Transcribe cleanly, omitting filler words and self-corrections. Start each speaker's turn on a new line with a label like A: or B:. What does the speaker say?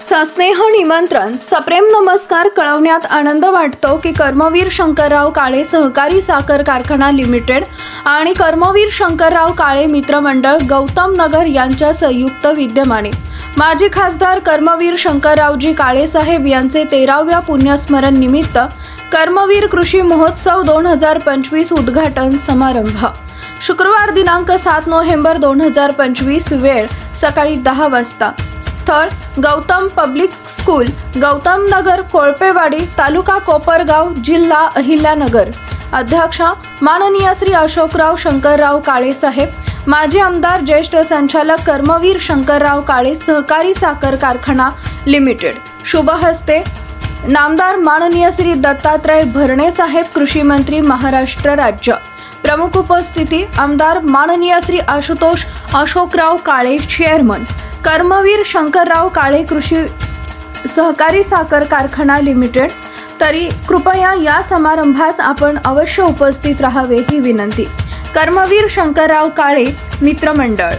A: सस्नेह निमंत्रण सप्रेम नमस्कार कळवण्यात आनंद वाटतो की कर्मवीर शंकरराव काळे सहकारी साखर कारखाना लिमिटेड आणि कर्मवीर शंकरराव काळे मित्रमंडळ गौतम नगर यांच्या संयुक्त विद्यमाने माजी खासदार कर्मवीर शंकररावजी काळे साहेब यांचे 13व्या पुण्यस्मरण निमित्त कर्मवीर कृषी महोत्सव 2025 उद्घाटन समारंभ शुक्रवार दिनांक 7 नोव्हेंबर 2025 वेळ सकाळी 10 वाजता स्थळ गौतम पब्लिक स्कूल गौतम नगर कोळपेवाडी तालुका कोपरगाव जिल्हा अहिल्यानगर। अध्यक्ष माननीय श्री अशोकराव शंकरराव काळे साहेब माजी आमदार ज्येष्ठ संचालक कर्मवीर शंकरराव काळे सहकारी साखर कारखाना लिमिटेड। शुभ हस्ते नामदार माननीय श्री दत्तात्रय भरणे साहेब कृषी मंत्री महाराष्ट्र राज्य। प्रमुख उपस्थिती आमदार माननीय श्री आशुतोष अशोकराव काळे चेअरमन कर्मवीर शंकरराव काळे कृषी सहकारी साखर कारखाना लिमिटेड। तरी कृपया या समारंभास आपण अवश्य उपस्थित राहावे ही विनंती। कर्मवीर शंकरराव काळे मित्रमंडळ।